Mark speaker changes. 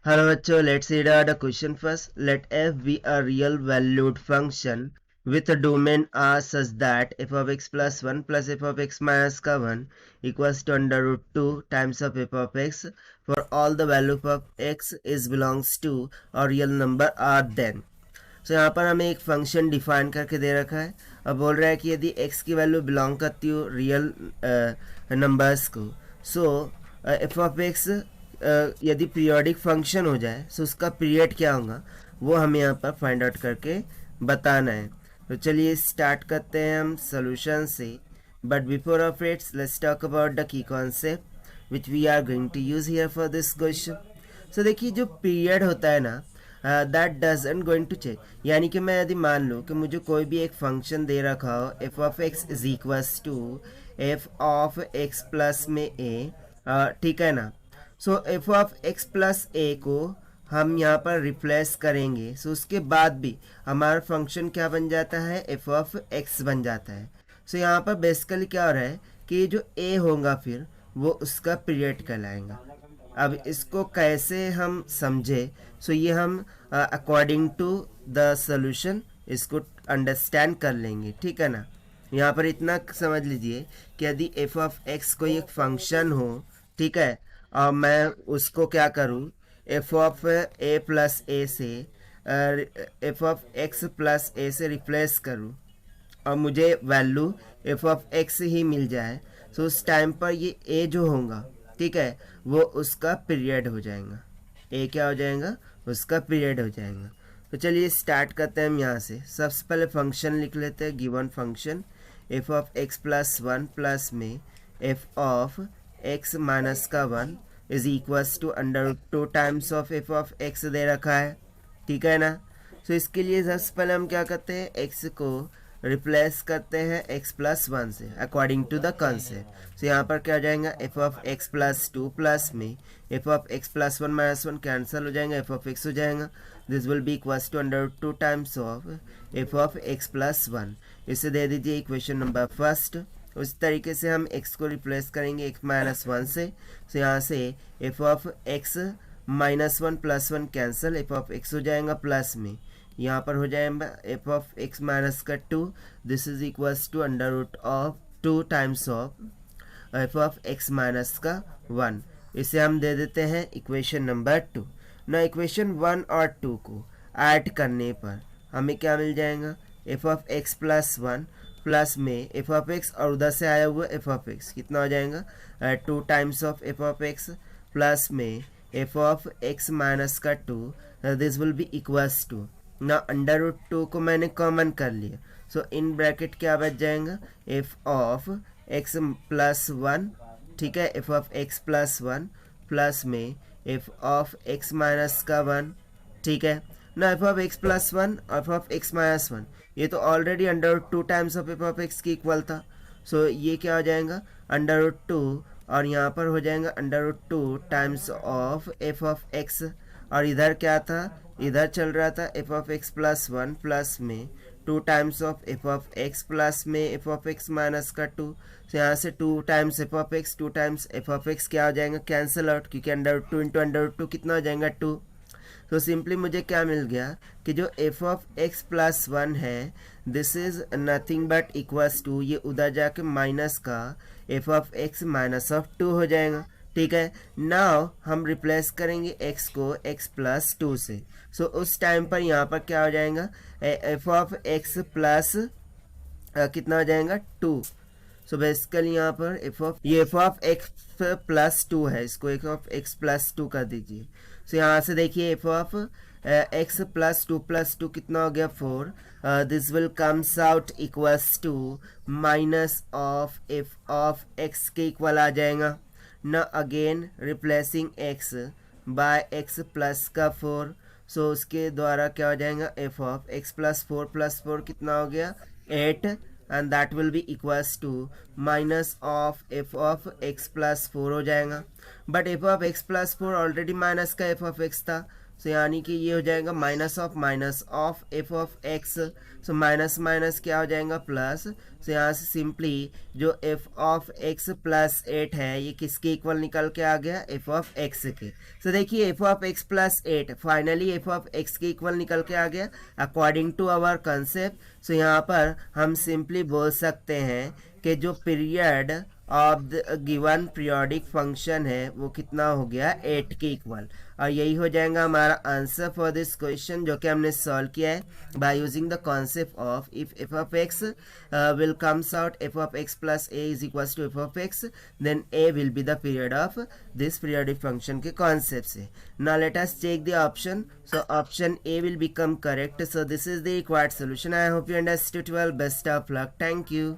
Speaker 1: Hello बच्चों, let's read out the question first. Let f be a real valued function with a domain R such that f of x plus 1 plus f of x minus का 1 equals to under root 2 times of f of x for all the value of x is belongs to a real number R then. So यहाँ पर हमें एक function define करके दे रखा है. अब बोल रहा है कि यदि x की वैल्यू बिलोंग करती हो रियल नंबर्स को, सो एफ ऑफ एक्स यदि पीरियोडिक फंक्शन हो जाए तो उसका पीरियड क्या होगा वो हमें यहाँ पर फाइंड आउट करके बताना है. तो चलिए स्टार्ट करते हैं हम सोल्यूशन से. But before of its let's talk about the key concept which we are going to use here for this question. So देखिए, जो पीरियड होता है ना, that doesn't going to change. यानी कि मैं यदि मान लूँ कि मुझे कोई भी एक फंक्शन दे रखा हो, f of x is equals to f of x plus में ए, ठीक है ना. So f of x plus a को हम यहाँ पर रिप्लेस करेंगे. सो उसके बाद भी हमारा फंक्शन क्या बन जाता है, एफ ऑफ एक्स बन जाता है. सो यहाँ पर बेसिकली क्या हो रहा है कि जो ए होगा फिर वो उसका पीरियड कहलाएगा. अब इसको कैसे हम समझे, सो ये हम अकॉर्डिंग टू द सोल्यूशन इसको अंडरस्टैंड कर लेंगे, ठीक है ना. यहाँ पर इतना समझ लीजिए कि यदि एफ ऑफ एक्स कोई एक फंक्शन हो, ठीक है, और मैं उसको क्या करूँ, एफ ऑफ ए प्लस ए से एफ ऑफ एक्स प्लस ए से रिप्लेस करूँ और मुझे वैल्यू एफ ऑफ एक्स ही मिल जाए, तो उस टाइम पर ये ए जो होगा, ठीक है, वो उसका पीरियड हो जाएगा. ए क्या हो जाएगा, उसका पीरियड हो जाएगा. तो चलिए स्टार्ट करते हैं हम यहाँ से. सबसे पहले फंक्शन लिख लेते हैं. Given function f of x plus 1 plus में एफ ऑफ एक्स माइनस का 1 is equals to under 2 times of f of x दे रखा है, ठीक है ना. तो इसके लिए सबसे पहले हम क्या करते हैं, एक्स को रिप्लेस करते हैं एक्स प्लस 1 से अकॉर्डिंग टू द कॉन्सेप्ट. तो यहाँ पर क्या हो जाएगा, f of x plus 2 plus में f of x plus 1 minus 1 cancel हो जाएगा, एफ ऑफ एक्स हो जाएगा. This will be equals to under 2 times of f of x plus 1. इसे दे दीजिए इक्वेशन नंबर फर्स्ट. उस तरीके से हम x को रिप्लेस करेंगे x माइनस 1 से. तो यहाँ से F of x minus 1 plus 1 cancel, F of x हो जाएगा प्लस में यहाँ पर हो जाएगा एफ ऑफ एक्स माइनस का 2. This is equals to under root of 2 times of f of x minus का 1. इसे हम दे देते हैं इक्वेशन नंबर 2. ना इक्वेशन 1 और 2 को ऐड करने पर हमें क्या मिल जाएगा, f of x plus 1 plus में एफ ऑफ एक्स और उधर से आया हुआ एफ ऑफ एक्स कितना हो जाएगा, 2 times of f of x plus में एफ ऑफ एक्स माइनस का 2. This will be equals to ना अंडर रूट 2 को मैंने कॉमन कर लिया. सो इन ब्रैकेट क्या बच जाएगा, एफ ऑफ एक्स प्लस 1, ठीक है, F of x plus 1 plus में एफ ऑफ एक्स माइनस का 1, ठीक है ना. एफ ऑफ एक्स प्लस 1 और एफ ऑफ एक्स माइनस 1 ये तो already under root 2 times of f of x की इक्वल था. सो ये क्या हो जाएगा, अंडर रूट 2 और यहाँ पर हो जाएगा under root 2 times of f of x. और इधर क्या था, इधर चल रहा था f of x plus 1 plus में 2 times of f of x plus में एफ ऑफ एक्स माइनस का 2. तो यहाँ से 2 times f of x 2 times f of x क्या हो जाएगा, कैंसिल आउट, क्योंकि under root 2 into under root 2 कितना हो जाएगा, 2. तो सिंपली मुझे क्या मिल गया कि जो एफ ऑफ एक्स प्लस 1 है this is nothing but equals to, ये उधर जाके माइनस का f of x minus of 2 हो जाएगा, ठीक है. नाउ हम रिप्लेस करेंगे x को x प्लस 2 से. सो उस टाइम पर यहाँ पर क्या हो जाएगा, एफ ऑफ एक्स प्लस कितना हो जाएगा, 2. सो बेसिकली यहाँ पर एफ ऑफ एक्स प्लस 2 है, इसको एफ ऑफ एक्स प्लस 2 कर दीजिए. सो यहाँ से देखिए एफ ऑफ एक्स प्लस 2 कितना हो गया, 4. This will comes out equals to minus of f of x के इक्वल आ जाएगा ना. Again replacing x by x plus का 4. सो उसके द्वारा क्या हो जाएगा, एफ ऑफ एक्स प्लस 4 कितना हो गया, 8. And that will be equals to minus of f of x plus 4 हो जाएगा. But f of x plus 4 already minus का एफ ऑफ एक्स था, सो यानी कि ये हो जाएगा minus of f of x. So minus minus क्या हो जाएगा प्लस। सो यहाँ से सिंपली जो एफ ऑफ एक्स प्लस 8 है ये किसके इक्वल निकल के आ गया, एफ ऑफ एक्स के। सो देखिए F of x plus 8 finally F of x के इक्वल निकल के आ गया अकॉर्डिंग टू आवर कंसेप्ट। सो यहाँ पर हम सिंपली बोल सकते हैं कि जो period of the given periodic function है वो कितना हो गया 8 के इक्वल। और यही हो जाएगा हमारा आंसर फॉर दिस क्वेश्चन जो कि हमने सॉल्व किया है by using the concept of if f of x will comes out f of x plus a is equals to f of x then a will be the period of this periodic function के concept से। Now let us check the option. So option A will become correct. So this is the required solution. I hope you understood well. Best of luck. Thank you.